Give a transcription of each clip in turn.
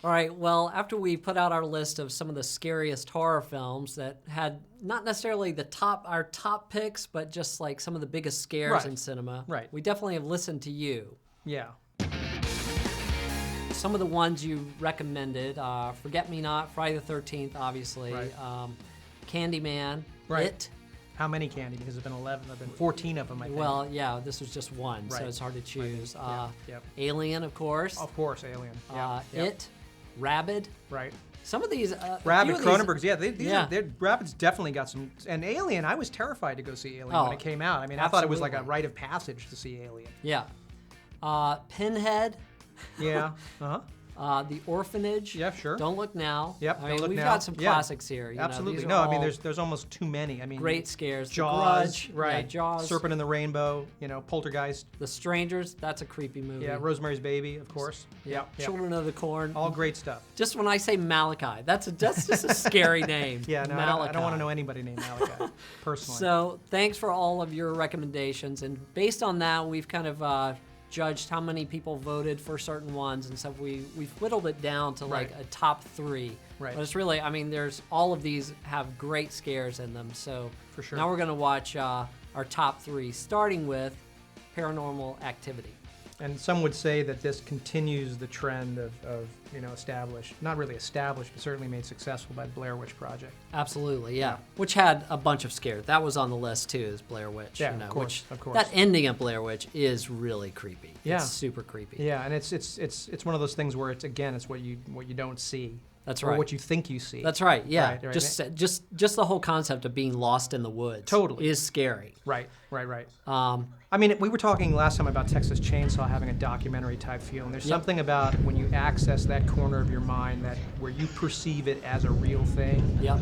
All right, well, after we put out our list of some of the scariest horror films that had not necessarily our top picks, but just like some of the biggest scares in cinema, we definitely have listened to you. Yeah. Some of the ones you recommended, Forget Me Not, Friday the 13th, obviously, Candyman, It. How many Candy? Because there's been 11, there's been 14 of them, I think. Well, yeah, this was just one, so it's hard to choose. Yep. Alien, of course. Of course, Alien. It, Rabid. Right. Some of these... Rabid, Cronenberg's, Rabid's definitely got some... And Alien, I was terrified to go see Alien when it came out. I mean, I thought it was like a rite of passage to see Alien. Yeah. Pinhead. Yeah. The Orphanage. Yeah, sure. Don't Look Now. Yep. I mean, we've got some classics here. Absolutely. No, I mean, there's almost too many. I mean, great scares. Jaws. The Grudge, right. Yeah, Jaws. Serpent in the Rainbow. Poltergeist. The Strangers. That's a creepy movie. Yeah. Rosemary's Baby, of course. Yeah. Children of the Corn. All great stuff. Just when I say Malachi, that's just a scary name. Yeah. No, I don't want to know anybody named Malachi personally. So thanks for all of your recommendations, and based on that, we've kind of judged how many people voted for certain ones, and so we've whittled it down to like a top 3. Right. But it's really, I mean, there's all of these have great scares in them. So for sure. Now we're gonna watch our top 3, starting with Paranormal Activity. And some would say that this continues the trend of established, not really established, but certainly made successful by the Blair Witch Project. Absolutely, yeah. Which had a bunch of scares. That was on the list too, is Blair Witch. Yeah, of course. That ending of Blair Witch is really creepy. Yeah. It's super creepy. Yeah, and it's one of those things where it's what you don't see. That's or right. what you think you see. That's right. Yeah. Right. Just the whole concept of being lost in the woods. Totally. Is scary. Right. I mean, we were talking last time about Texas Chainsaw having a documentary type feel, and there's something about when you access that corner of your mind where you perceive it as a real thing. Yep.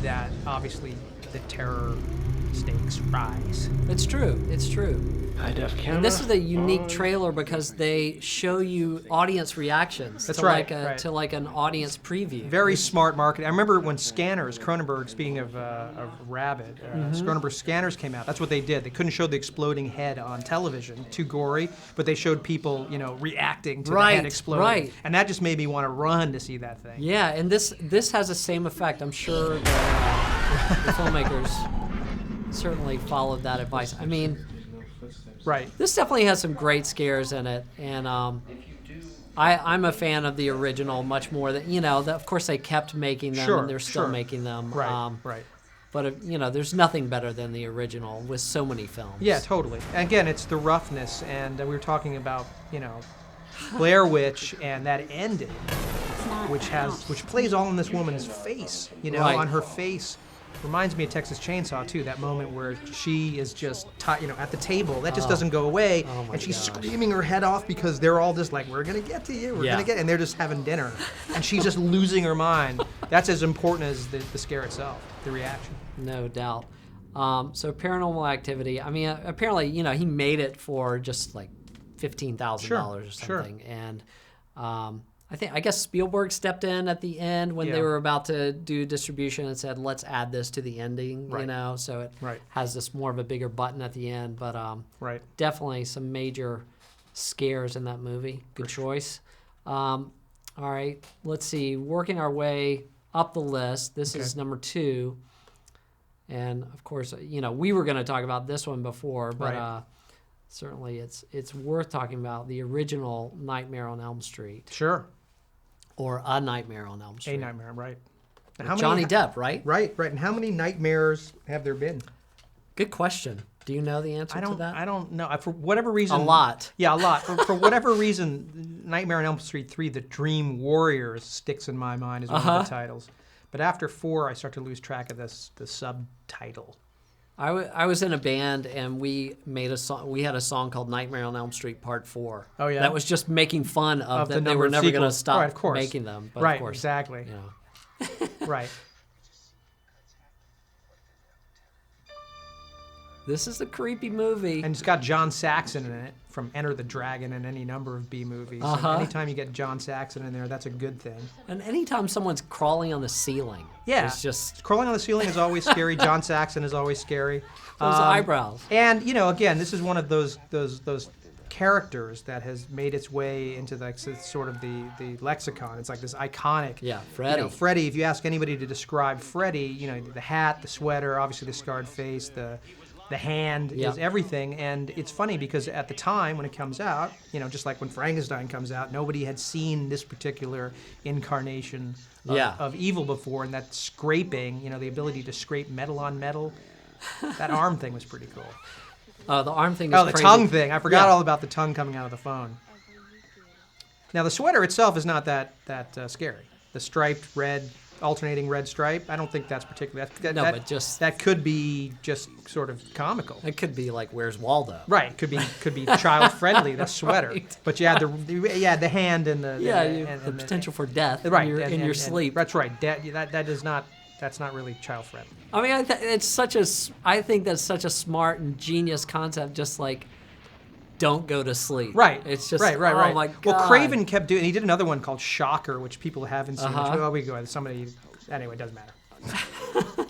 That obviously the terror stakes rise. It's true. It's true. High def camera. And this is a unique trailer because they show you audience reactions. That's to right, to like an audience preview. Very smart marketing. I remember when Scanners, Cronenberg, speaking of Rabid, Cronenberg Scanners came out. That's what they did. They couldn't show the exploding head on television, too gory, but they showed people, reacting to the head exploding. Right. And that just made me want to run to see that thing. Yeah, and this has the same effect. I'm sure the filmmakers certainly followed that advice. I mean, this definitely has some great scares in it, and I'm a fan of the original much more than, of course they kept making them and they're still making them. Right. But, there's nothing better than the original with so many films. Yeah, totally. And again, it's the roughness, and we were talking about, Blair Witch and that ending, which plays all in this woman's face, on her face. Reminds me of Texas Chainsaw, too, that moment where she is just, at the table. That just doesn't go away. And she's screaming her head off because they're all just like, we're going to get to you. We're going to get... And they're just having dinner. And she's just losing her mind. That's as important as the scare itself, the reaction. No doubt. So Paranormal Activity, I mean, apparently, he made it for just like $15,000 or something. And I guess Spielberg stepped in at the end when they were about to do distribution and said, let's add this to the ending, so it has this more of a bigger button at the end. But definitely some major scares in that movie. Good choice. All right, let's see. Working our way up the list, this is number 2. And, of course, we were going to talk about this one before, but certainly it's worth talking about the original Nightmare on Elm Street. Sure. Or A Nightmare on Elm Street. A Nightmare, right. Johnny Depp, right? Right. And how many nightmares have there been? Good question. Do you know the answer to that? I don't know. For whatever reason... A lot. Yeah, a lot. For whatever reason, Nightmare on Elm Street 3, The Dream Warriors, sticks in my mind as one of the titles. But after 4, I start to lose track of the subtitle. I was in a band and we made a song. We had a song called "Nightmare on Elm Street Part 4." Oh yeah, that was just making fun of that they were never going to stop making them. But right, of course, exactly. Right. This is a creepy movie. And it's got John Saxon in it from Enter the Dragon and any number of B movies. And anytime you get John Saxon in there, that's a good thing. And anytime someone's crawling on the ceiling, it's just... Crawling on the ceiling is always scary. John Saxon is always scary. Those eyebrows. And, again, this is one of those characters that has made its way into sort of the lexicon. It's like this iconic. Yeah, Freddy. Freddy. If you ask anybody to describe Freddy, the hat, the sweater, obviously the scarred face, the hand is everything. And it's funny because at the time when it comes out, just like when Frankenstein comes out, nobody had seen this particular incarnation of evil before, and that scraping, the ability to scrape metal on metal, that arm thing was pretty cool. Oh, the arm thing is the crazy. tongue thing. I forgot all about the tongue coming out of the phone. Now, the sweater itself is not that scary. The striped red, alternating red stripe, I don't think that's particularly... That could be just sort of comical. It could be like, Where's Waldo? Right. Could be child-friendly, the sweater. Right. But you had the hand and the potential for death in your sleep. That's right. That is not... That's not really child-friendly. I mean, I think that's such a smart and genius concept. Just like, don't go to sleep. Right. It's just right. Oh my God. Well, Craven kept doing. He did another one called Shocker, which people haven't seen. We go. Somebody. Anyway, it doesn't matter.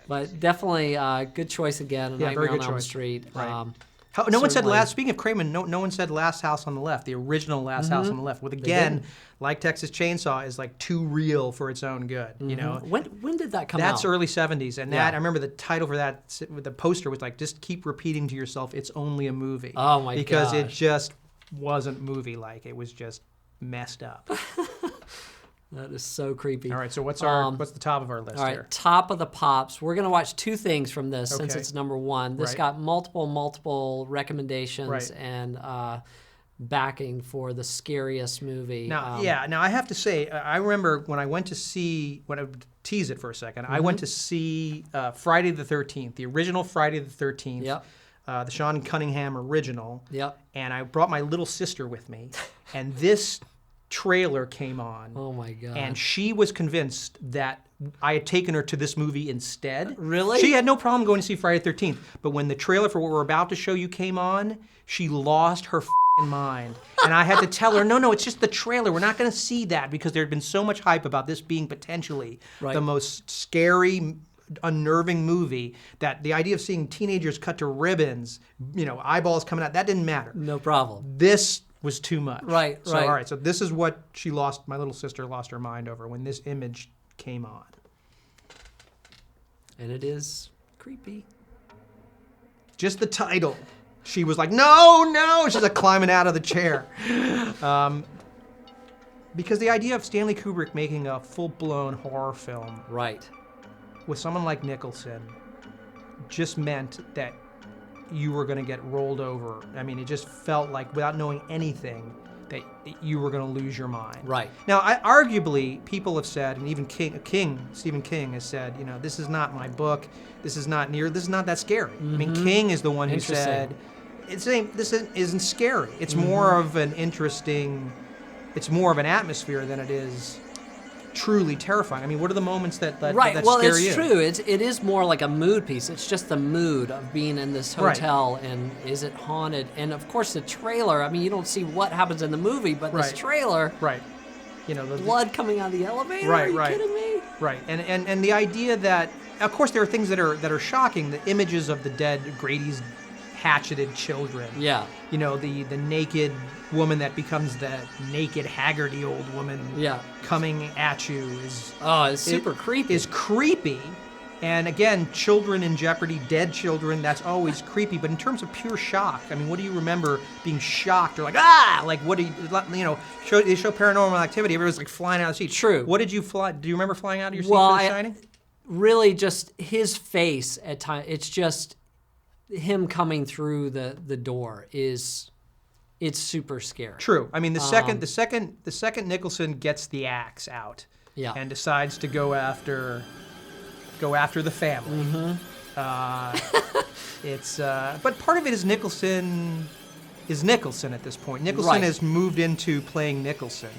But definitely good choice again. Very good on Elm choice. Street. Right. No one said last. Speaking of Craven, no one said Last House on the Left, the original Last House on the Left. With again, like Texas Chainsaw, is like too real for its own good. When did that come out? That's early '70s, and I remember the title for that. The poster was like, just keep repeating to yourself, it's only a movie. Oh my god! Because it just wasn't movie-like. It was just messed up. That is so creepy. All right, so what's the top of our list here? Top of the pops. We're gonna watch two things from this since it's number one. This got multiple recommendations and backing for the scariest movie. Now, Now I have to say, I remember when I went to see. When I tease it for a second, I went to see Friday the 13th, the original Friday the 13th. Yep. The Sean Cunningham original. Yep. And I brought my little sister with me, and this trailer came on. Oh my god. And she was convinced that I had taken her to this movie instead. Really? She had no problem going to see Friday the 13th, but when the trailer for what we're about to show you came on, she lost her mind. And I had to tell her, no, it's just the trailer. We're not going to see that because there had been so much hype about this being potentially the most scary, unnerving movie, that the idea of seeing teenagers cut to ribbons, eyeballs coming out, that didn't matter. No problem. This was too much. Right. All right. So this is what my little sister lost her mind over when this image came on. And it is creepy. Just the title. She was like, no. She's like climbing out of the chair. Because the idea of Stanley Kubrick making a full-blown horror film. Right. With someone like Nicholson just meant that you were going to get rolled over. I mean, it just felt like, without knowing anything, that you were going to lose your mind. Right. Now, arguably, people have said, and even Stephen King has said, this is not my book. This is not that scary. I mean, King is the one who said, this isn't scary. It's more of an interesting, it's more of an atmosphere than it is truly terrifying. I mean, what are the moments that scare you? Well, it's true. It is more like a mood piece. It's just the mood of being in this hotel and is it haunted? And of course, the trailer. I mean, you don't see what happens in the movie, but this trailer, the blood coming out of the elevator. Are you kidding me? Right. And the idea that, of course, there are things that are shocking. The images of the dead Grady's hatcheted children. Yeah. The naked woman that becomes the naked Haggerty old woman coming at you is... Oh, it's super creepy. Is creepy. And again, children in jeopardy, dead children, that's always creepy. But in terms of pure shock, I mean, what do you remember being shocked or like, like what do you they show Paranormal Activity, everyone's like flying out of the seat. True. What did you fly? Do you remember flying out of your seat for The Shining? Really just his face at times, it's just him coming through the door it's super scary. True. I mean, the second Nicholson gets the axe out and decides to go after the family. But part of it is Nicholson at this point. Nicholson has moved into playing Nicholson.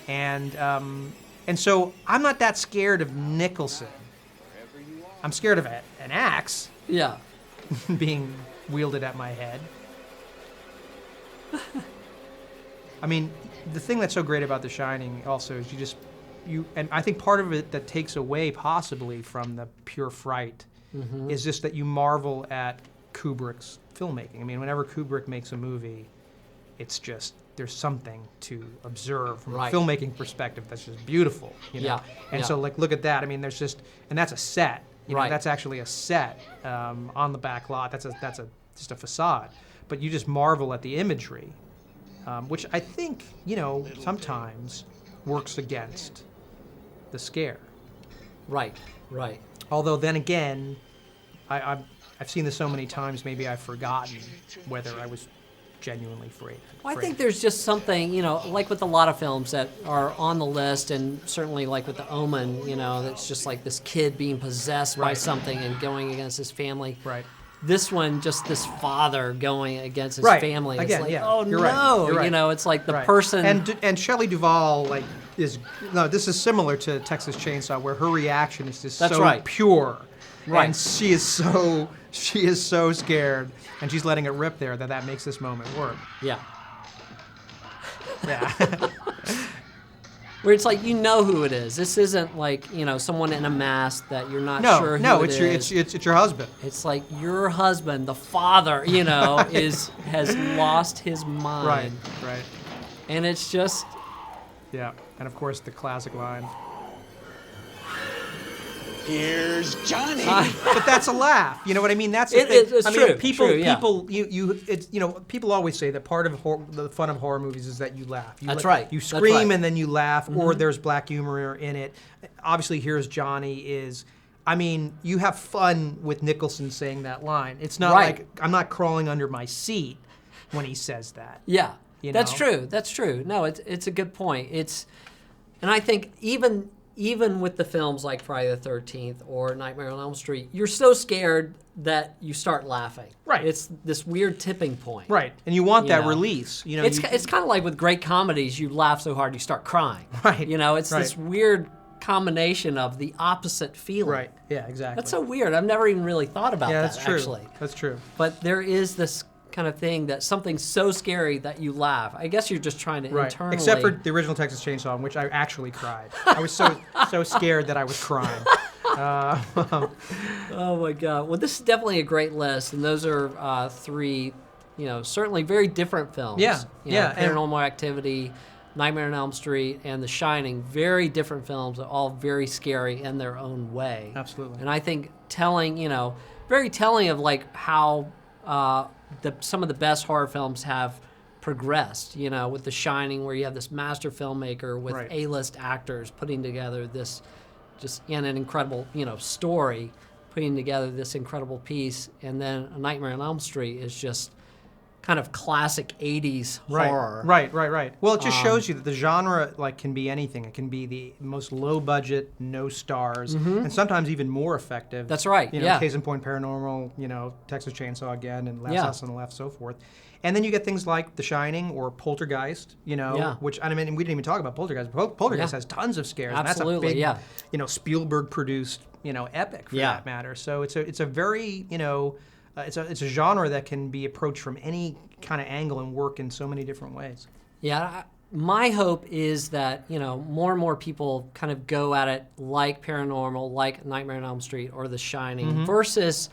And so I'm not that scared of Nicholson. I'm scared of an axe. Yeah. Being wielded at my head. I mean, the thing that's so great about The Shining also is and I think part of it that takes away possibly from the pure fright is just that you marvel at Kubrick's filmmaking. I mean, whenever Kubrick makes a movie, it's just there's something to observe from a filmmaking perspective that's just beautiful, you know. Yeah. And so, like, look at that. I mean, there's just, and that's a set. You know, Right. that's actually a set on the back lot. That's just a facade. But you just marvel at the imagery, which I think, you know, sometimes works against the scare. Right. Right. Although then again, I've seen this so many times, maybe I've forgotten whether I was genuinely afraid. Well, I think there's just something, you know, like with a lot of films that are on the list, and certainly like with The Omen, you know, that's just like this kid being possessed by something and going against his family. Right. This one, just this father going against his family. It's Again, like, yeah. oh You're no, right. you know, it's like the person. And Shelley Duvall, like, this is similar to Texas Chainsaw, where her reaction is just so pure. Right. And she is so scared, and she's letting it rip there that makes this moment work. Yeah. Yeah. Where it's like, you know who it is. This isn't like, you know, someone in a mask that you're not sure who it is. It's your husband. It's like your husband, the father, you know, has lost his mind. Right. And it's just... Yeah. And of course the classic line. Here's Johnny. But that's a laugh. You know what I mean? That's the thing. It's I true. mean, people, True, you know, people always say that part of the fun of horror movies is that you laugh. That's right. You That's scream right. and then you laugh, or there's black humor in it. Obviously, Here's Johnny is. I mean, you have fun with Nicholson saying that line. It's not like I'm not crawling under my seat when he says that. Yeah, you that's know? true. That's true. No, it's a good point. And I think even with the films like Friday the 13th or Nightmare on Elm Street, you're so scared that you start laughing. Right. It's this weird tipping point. Right, and you want that know? release. You know, It's kind of like with great comedies, you laugh so hard you start crying. Right. You know, it's Right. this weird combination of the opposite feeling. Right. Yeah. Exactly. That's so weird. I've never even really thought about that, that's true. actually. That's true. But there is this kind of thing that something's so scary that you laugh. I guess you're just trying to internally... Except for the original Texas Chainsaw, in which I actually cried. I was so scared that I was crying. Oh my God. Well, this is definitely a great list, and those are three, you know, certainly very different films. Yeah, You know, yeah, and- Paranormal Activity, Nightmare on Elm Street, and The Shining. Very different films, all very scary in their own way. Absolutely. And I think very telling of like how some of the best horror films have progressed, you know, with The Shining, where you have this master filmmaker with A-list actors putting together this an incredible, you know, story, putting together this incredible piece, and then A Nightmare on Elm Street is just kind of classic 80s horror. Right. Well, it just shows you that the genre can be anything. It can be the most low budget, no stars, and sometimes even more effective. That's right. You know, yeah. case in point, Paranormal, you know, Texas Chainsaw again, and Last Yeah. House on the Left, so forth. And then you get things like The Shining or Poltergeist, you know, Yeah. which, I mean, we didn't even talk about Poltergeist. Poltergeist has tons of scares. Absolutely, and that's a big, yeah. you know, Spielberg-produced, you know, epic for that matter. So it's a very, you know, it's a genre that can be approached from any kind of angle and work in so many different ways. Yeah, my hope is that, you know, more and more people kind of go at it like Paranormal, like Nightmare on Elm Street or The Shining, versus,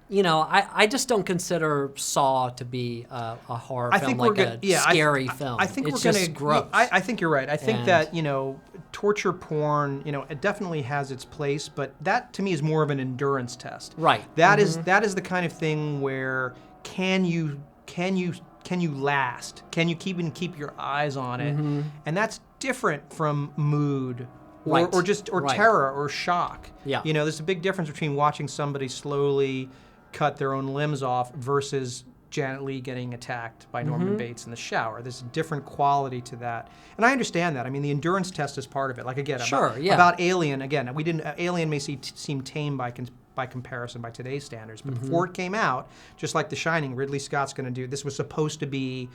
you know, I just don't consider Saw to be a horror film, like a scary film. I think it's we're just going to. gross. I think you're right. I think that, you know, torture porn, you know, it definitely has its place, but that to me is more of an endurance test. Right. That is the kind of thing where can you last? Can you keep your eyes on it? And that's different from mood or terror or shock. Yeah. You know, there's a big difference between watching somebody slowly cut their own limbs off versus Janet Leigh getting attacked by Norman Bates in the shower. There's a different quality to that. And I understand that. I mean, the endurance test is part of it. Like, again, about Alien, again, Alien may seem tame by comparison by today's standards, but before it came out, just like The Shining, Ridley Scott's going to do, this was supposed to be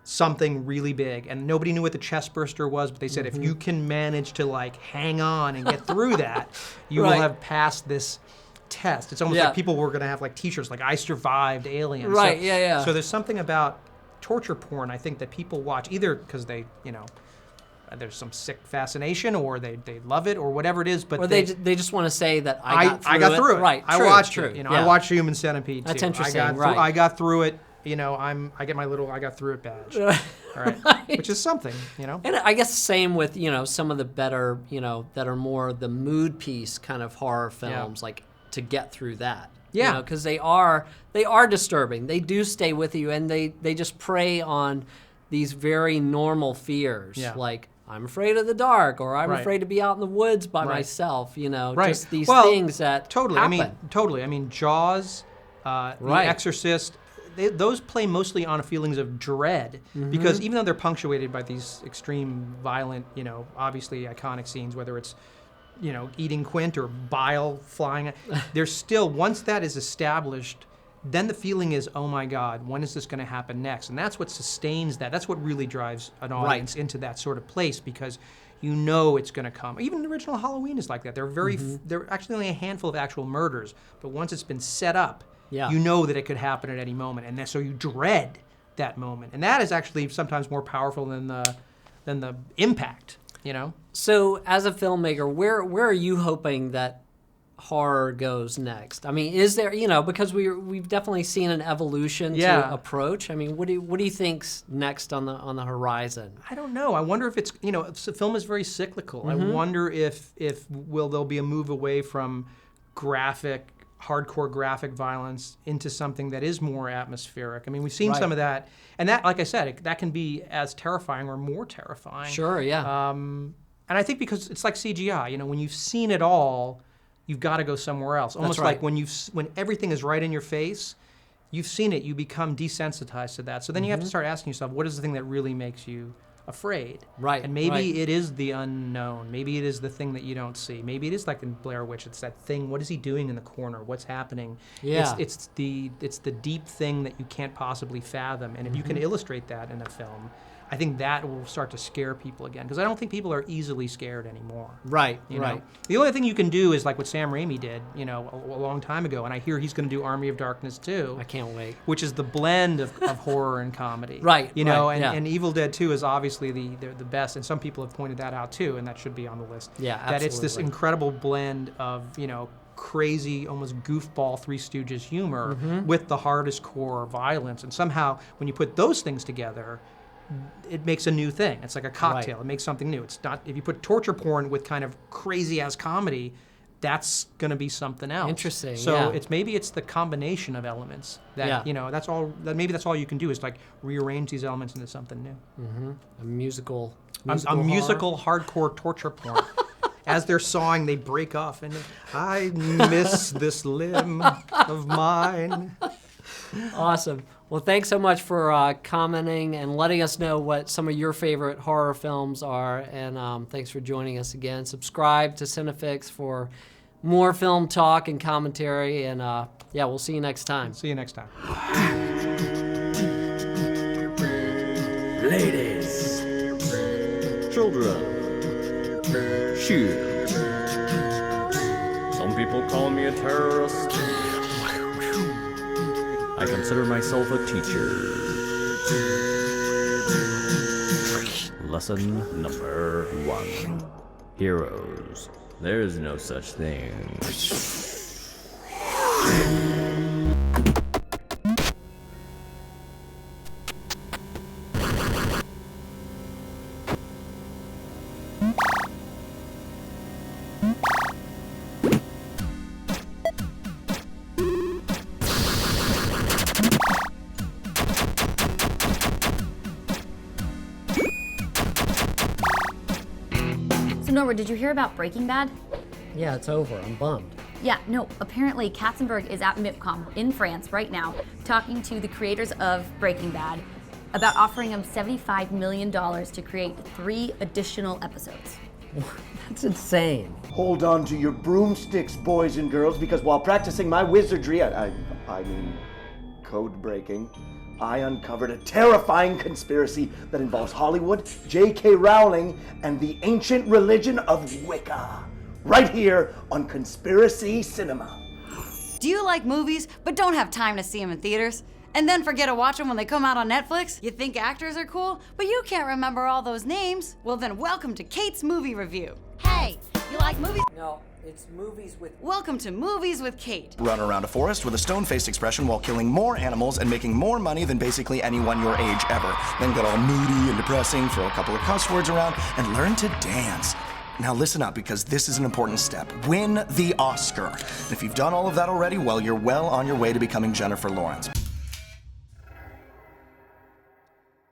something really big, and nobody knew what the chest burster was, but they said if you can manage to like hang on and get through that, you will have passed this test. It's almost like people were going to have like t-shirts like I survived Alien. Right, So there's something about torture porn, I think, that people watch either because they, you know, there's some sick fascination, or they love it, or whatever it is. But or they just want to say that I got through it. Right. I true, watched true. it. Yeah. I watched Human Centipede too. That's interesting. I got through it. I get my little I got through it badge. All right. Right. Which is something, And I guess same with, some of the better, that are more the mood piece kind of horror films, like to get through that. Yeah. Because they are disturbing. They do stay with you, and they just prey on these very normal fears. Yeah. Like, I'm afraid of the dark, or I'm Right. afraid to be out in the woods by Right. myself, Right. just these Well, things that Totally. happen. I mean, Jaws, The Exorcist, those play mostly on feelings of dread, because even though they're punctuated by these extreme, violent, obviously iconic scenes, whether it's, eating Quint or bile flying, there's still, once that is established, then the feeling is, oh my God, when is this going to happen next? And that's what sustains that. That's what really drives an audience into that sort of place, because it's going to come. Even the original Halloween is like that. There are actually only a handful of actual murders, but once it's been set up, you know that it could happen at any moment, and so you dread that moment, and that is actually sometimes more powerful than the impact. So, as a filmmaker, where are you hoping that horror goes next? I mean, is there, because we've definitely seen an evolution to approach. I mean, what do you think's next on the horizon? I don't know. I wonder if it's, film is very cyclical. I wonder if there'll be a move away from hardcore graphic violence into something that is more atmospheric. I mean, we've seen some of that, and that, like I said, that can be as terrifying or more terrifying. Sure, yeah. And I think because it's like CGI, when you've seen it all, you've got to go somewhere else. Almost like when everything is right in your face, you've seen it, you become desensitized to that. So then you have to start asking yourself, what is the thing that really makes you afraid? Right. And maybe it is the unknown. Maybe it is the thing that you don't see. Maybe it is like in Blair Witch. It's that thing. What is he doing in the corner? What's happening? Yeah. It's the deep thing that you can't possibly fathom. And if you can illustrate that in a film, I think that will start to scare people again, because I don't think people are easily scared anymore. Right. The only thing you can do is like what Sam Raimi did, a long time ago, and I hear he's going to do Army of Darkness too. I can't wait. Which is the blend of horror and comedy. Right. And Evil Dead 2 is obviously the best, and some people have pointed that out too, and that should be on the list. Yeah, absolutely. That it's this incredible blend of, crazy, almost goofball Three Stooges humor with the hardest core violence, and somehow when you put those things together, it makes a new thing. It's like a cocktail. It makes something new. It's not, if you put torture porn with kind of crazy ass comedy, that's going to be something else. Interesting. So maybe it's the combination of elements that that's all. Maybe that's all you can do is like rearrange these elements into something new. A musical hardcore torture porn. As they're sawing, they break off, and I miss this limb of mine. Awesome. Well, thanks so much for commenting and letting us know what some of your favorite horror films are. And thanks for joining us again. Subscribe to CineFix for more film talk and commentary. And we'll see you next time. See you next time. Ladies, children, cheer. Some people call me a terrorist. I consider myself a teacher. Lesson number 1. Heroes. There is no such thing. Norwood, did you hear about Breaking Bad? Yeah, it's over. I'm bummed. Yeah, no, apparently Katzenberg is at MIPCOM in France right now talking to the creators of Breaking Bad about offering them $75 million to create 3 additional episodes. That's insane. Hold on to your broomsticks, boys and girls, because while practicing my wizardry, I mean code breaking, I uncovered a terrifying conspiracy that involves Hollywood, J.K. Rowling, and the ancient religion of Wicca. Right here on Conspiracy Cinema. Do you like movies but don't have time to see them in theaters? and then forget to watch them when they come out on Netflix? You think actors are cool, but you can't remember all those names? Well then welcome to Kate's Movie Review. Hey, you like movies? No, it's movies with... Welcome to Movies with Kate. Run around a forest with a stone-faced expression while killing more animals and making more money than basically anyone your age ever. Then get all moody and depressing, throw a couple of cuss words around, and learn to dance. Now listen up, because this is an important step. Win the Oscar. And if you've done all of that already, well, you're well on your way to becoming Jennifer Lawrence.